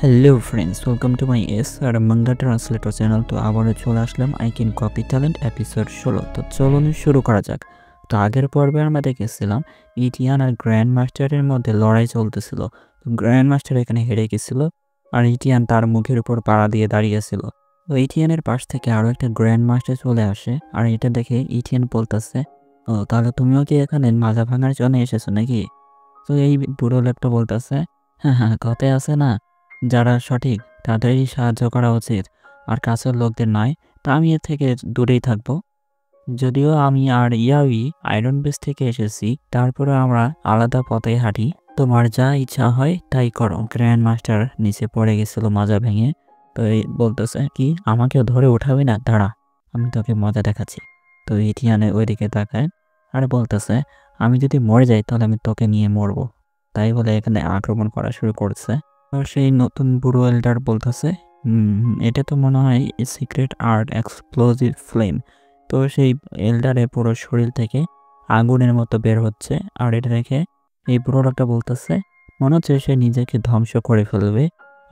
Hello friends, welcome to my R manga translator channel. তো আবারও চলে আসলাম I can copy talent episode 16। তো চলুন শুরু করা যাক। তো আগের পর্বে আমরা দেখেছিলাম ইটিয়ান আর গ্র্যান্ড মাস্টারের মধ্যে লড়াই চলতেছিল। তো গ্র্যান্ড মাস্টার এখানে হেরে গেছিল আর ইটিয়ান তার মুখের উপর পাড়া দিয়ে দাঁড়িয়েছিল। তো ইটিয়ানের পাশ থেকে আরও একটা গ্র্যান্ড মাস্টার চলে আসে আর এটা দেখে ইটিয়ান বলতেছে, ও তাহলে তুমিও কি এখানে মাজা ভাঙার জন্য এসেছো নাকি? তো এই বুড়ো লোকটা বলতেছে, হ্যাঁ হ্যাঁ, কথায় আছে না, যারা সঠিক তাদেরই সাহায্য করা উচিত আর কাছের লোকদের নয়। তা আমি এর থেকে দূরেই থাকবো। যদিও আমি আর ইয়াওই আয়রন বেস থেকে এসেছি, তারপরে আমরা আলাদা পথে হাঁটি। তোমার যা ইচ্ছা হয় তাই করো। গ্র্যান্ড মাস্টার নিচে পড়ে গেছিল মাজা ভেঙে। তো এই বলতেছে, কি আমাকে ধরে উঠাবে না? দাঁড়া, আমি তোকে মজা দেখাচ্ছি। তো ইথিয়ানে ওইদিকে তাকায় আর বলতেছে, আমি যদি মরে যাই তাহলে আমি তোকে নিয়ে মরবো। তাই বলে এখানে আক্রমণ করা শুরু করছে। আর সেই নতুন বুড়ো এল্ডার বলতেছে, এটা তো মনে হয় সিক্রেট আর্ট এক্সপ্লোজিভ ফ্লেম। তো সেই এল্ডারের পুরো শরীর থেকে আগুনের মতো বের হচ্ছে। আর এটা দেখে এই বুড়ো লোকটা বলতেছে, মনে হচ্ছে সে নিজেকে ধ্বংস করে ফেলবে।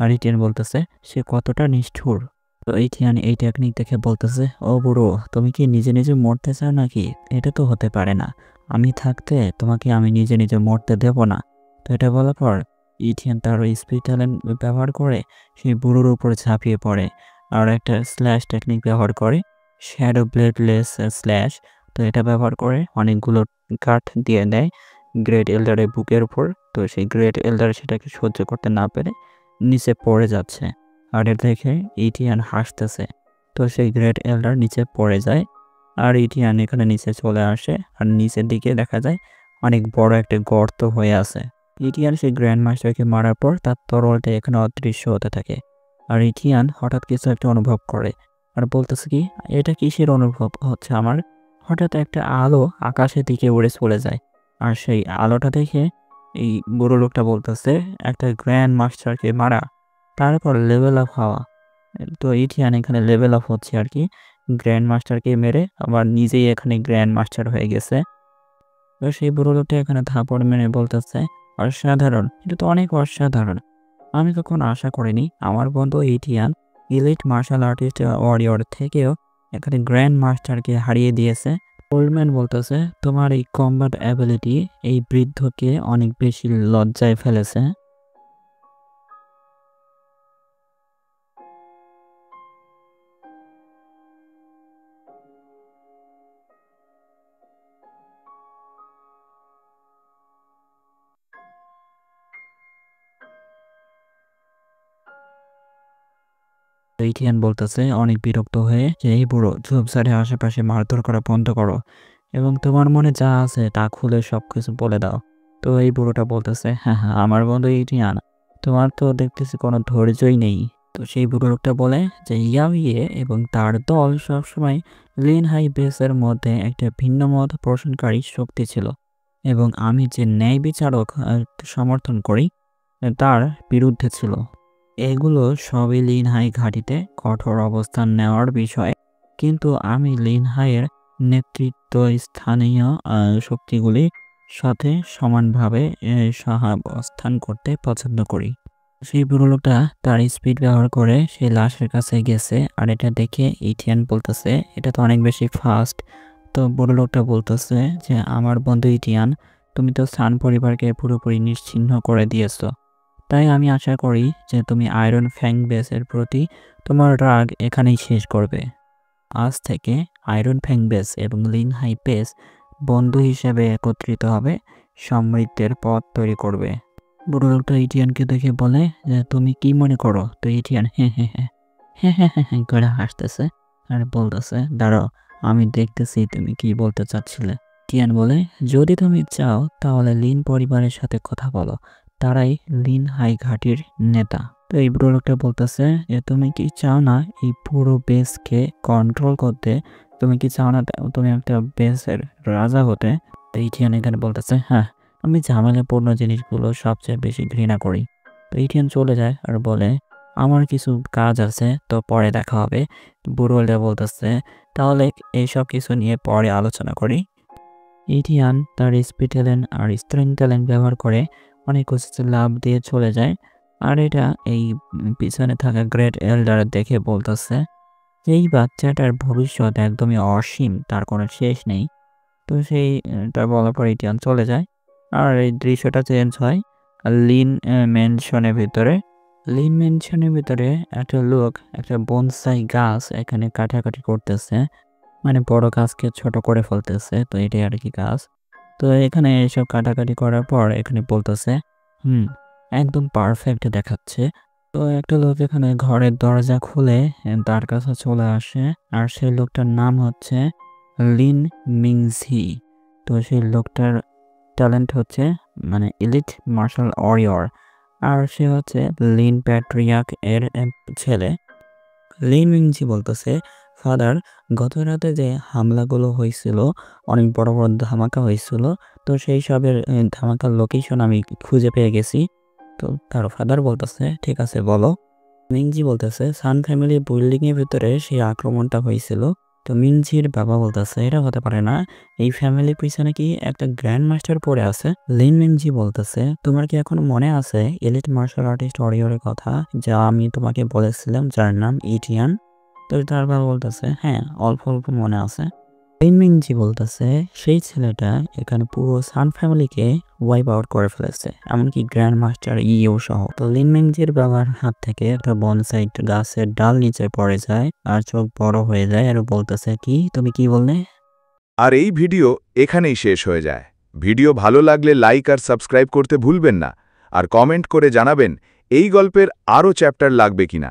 আর ইটিয়ান বলতেছে সে কতটা নিষ্ঠুর। তো ইটিয়ান এই টেকনিক দেখে বলতেছে, ও বুড়ো, তুমি কি নিজে নিজে মরতে চাও নাকি? এটা তো হতে পারে না, আমি থাকতে তোমাকে আমি নিজে নিজে মরতে দেব না। তো এটা বলার পর ইথিয়ান তার ওই স্পিড ট্যালেন্ট ব্যবহার করে সেই বুড়োর উপরে ঝাঁপিয়ে পড়ে আর একটা স্ল্যাশ টেকনিক ব্যবহার করে, শ্যাডো ব্লেডলেস স্ল্যাশ। তো এটা ব্যবহার করে অনেকগুলো কাঠ দিয়ে দেয় গ্রেট এল্ডারের বুকের উপর। তো সেই গ্রেট এল্ডার সেটাকে সহ্য করতে না পেরে নিচে পড়ে যাচ্ছে। আর এটা দেখে ইথিয়ান হাসতেছে। তো সেই গ্রেট এল্ডার নিচে পড়ে যায় আর ইথিয়ান এখানে নিচে চলে আসে আর নিচের দিকে দেখা যায় অনেক বড় একটা গর্ত হয়ে আছে। ইথিয়ান সেই গ্র্যান্ড মাস্টারকে মারার পর তার তরোয়ালটা এখানে অদৃশ্য হতে থাকে। আর ইথিয়ান হঠাৎ কিছু একটা অনুভব করে আর বলতেছে, কি এটা কিসের অনুভব হচ্ছে আমার? হঠাৎ একটা আলো আকাশের দিকে উড়ে চলে যায় আর সেই আলোটা দেখে এই বুড়ো লোকটা বলতেছে, একটা গ্র্যান্ড মাস্টারকে মারা, তারপর লেভেল আপ হওয়া। তো ইথিয়ান এখানে লেভেল আপ হচ্ছে আর কি, গ্র্যান্ড মাস্টারকে মেরে আবার নিজেই এখানে গ্র্যান্ড মাস্টার হয়ে গেছে। তো সেই বুড়ো লোকটা এখানে থাপড় মেরে বলতেছে, অসাধারণ, এটা তো অনেক অসাধারণ। আমি কখনো আশা করিনি আমার বন্ধু ইথিয়ান ইলিট মার্শাল আর্টিস্ট ওয়ারিয়র থেকেও এখানে গ্র্যান্ড মাস্টারকে হারিয়ে দিয়েছে। ওল্ডম্যান বলতেছে, তোমার এই কম্বাট অ্যাবিলিটি এই বৃদ্ধকে অনেক বেশি লজ্জায় ফেলেছে। ইথিয়ান বলতেছে অনেক বিরক্ত হয়ে, যে এই বুড়ো, ঝোপঝাড়ের আশেপাশে মারধর করা বন্ধ করো এবং তোমার মনে যা আছে তা খুলে সবকিছু বলে দাও। তো এই বুড়োটা বলতেছে, হ্যাঁ হ্যাঁ, আমার বন্ধু ইথিয়ান, তোমার তো দেখতেছি কোনো ধৈর্যই নেই। তো সেই বুড়ো লোকটা বলে যে ইয়াওয়ে এবং তার দল সবসময় লিন হাই বেসের মধ্যে একটা ভিন্ন মত পোষণকারী শক্তি ছিল এবং আমি যে ন্যায় বিচারক সমর্থন করি তার বিরুদ্ধে ছিল। এগুলো সবই লিনহাই ঘাঁটিতে কঠোর অবস্থান নেওয়ার বিষয়, কিন্তু আমি লিনহাইয়ের নেতৃত্ব স্থানীয় শক্তিগুলির সাথে সমানভাবে সহাবস্থান করতে পছন্দ করি। সেই বুড়ো লোকটা তার স্পিড ব্যবহার করে সেই লাশের কাছে গেছে আর এটা দেখে ইথিয়ান বলতেছে, এটা তো অনেক বেশি ফাস্ট। তো বুড়ো লোকটা বলতেছে যে আমার বন্ধু ইথিয়ান, তুমি তো সান পরিবারকে পুরোপুরি নিশ্চিহ্ন করে দিয়েছো। তাই আমি আশা করি যে তুমি আয়রন ফ্যাং বেসের প্রতি তোমার রাগ এখানেই শেষ করবে। আজ থেকে আয়রন ফ্যাং বেস এবং লিন হাই বেস বন্ধু হিসেবে একত্রিত হবে, সমৃদ্ধের পথ তৈরি করবে। বুড়ো লোকটা ইটিয়ানকে দেখে বলে যে তুমি কি মনে করো? তো ইটিয়ান হ্যাঁ হ্যাঁ হ্যাঁ হ্যাঁ হ্যাঁ হ্যাঁ হ্যাঁ করে হাসতেছে আর বলতেছে, দাঁড়াও, আমি দেখতেছি তুমি কি বলতে চাচ্ছিলে। টিয়ান বলে, যদি তুমি চাও তাহলে লিন পরিবারের সাথে কথা বলো, তারাই লিন হাই ঘাটির নেতা। তো এই বুড়ো লোকটা বলতেছে যে তুমি কি চাও না এই পুরো বেসকে কন্ট্রোল করতে? তুমি কি চাও না তুমি একটা বেসের রাজা হতে? তো ইটিয়ান এখানে বলতেছে, হ্যাঁ, আমি ঝামেলাপূর্ণ জিনিসগুলো সবচেয়ে বেশি ঘৃণা করি। তো ইটিয়ান চলে যায় আর বলে, আমার কিছু কাজ আছে, তো পরে দেখা হবে। বুড়োটা বলতেছে, তাহলে এইসব কিছু নিয়ে পরে আলোচনা করি। ইথিয়ান তার স্পিড ট্যালেন্ট আর স্ট্রেংথ ট্যালেন্ট ব্যবহার করে অনেক কিছু লাভ দিয়ে চলে যায় আর এটা এই পিছনে থাকা গ্রেট এল্ডার দেখে বলতেছে এই বাচ্চাটার ভবিষ্যৎ একদমই অসীম, তার কোনো শেষ নেই। তো সেইটা বলার পর ইটিয়ান চলে যায়। আর এই দৃশ্যটা চেঞ্জ হয় লিন ম্যানশনের ভিতরে একটা লোক একটা বনসাই গাছ এখানে কাটাকাটি করতেছে, মানে বড় গাছকে ছোট করে ফেলতেছে। তো এটাই আর কি গাছ। তো এখানে এসব কাটাকাটি করার পর এখানে বলতেছে হুম একদম পারফেক্ট দেখাচ্ছে। তো একটা লোক এখানে ঘরের দরজা খুলে তার কাছে চলে আসে। আর সেই লোকটার নাম হচ্ছে লিন মিংঝি। তো সেই লোকটার ট্যালেন্ট হচ্ছে মানে এলিট মার্শাল ওয়ারিয়র। আর সে হচ্ছে লিন প্যাট্রিয়াক এর ছেলে। লিন মিংঝি বলতেছে ফাদার, গত রাতে যে হামলাগুলো হয়েছিল, অনেক বড় বড় ধামাকা হয়েছিল, তো সেই সবের ধামাকার লোকেশন আমি খুঁজে পেয়ে গেছি। তো তার ফাদার বলতেছে ঠিক আছে বলো। মিংজি বলতেছে সান ফ্যামিলি বিল্ডিং এর ভিতরে সেই আক্রমণটা হয়েছিল। তো মিংজির বাবা বলতেছে এটা হতে পারে না, এই ফ্যামিলির পিছনে কি একটা গ্র্যান্ড মাস্টার পড়ে আছে। লিন মিংজি বলতেছে তোমার কি এখন মনে আছে এলিট মার্শাল আর্টিস্ট ওয়ারিয়রের কথা, যা আমি তোমাকে বলেছিলাম, যার নাম ইটিয়ান? তো তার বাবা বলতেছে হ্যাঁ অল্প অল্প মনে আছে। লিন মিংজি বলতেছে সেই ছেলেটা এখানে পুরো সান ফ্যামিলিকে ওয়াইপ আউট করে ফেলেছে, এমনকি গ্র্যান্ড মাস্টার ইও সহ। তো লিন মিংজির বাবার হাত থেকে একটা বনসাই গাছের ডাল নিচে পড়ে যায় আর চোখ বড় হয়ে যায় আর বলতেছে কি তুমি কি বললে? আর এই ভিডিও এখানেই শেষ হয়ে যায়। ভিডিও ভালো লাগলে লাইক আর সাবস্ক্রাইব করতে ভুলবেন না, আর কমেন্ট করে জানাবেন এই গল্পের আরও চ্যাপ্টার লাগবে কিনা।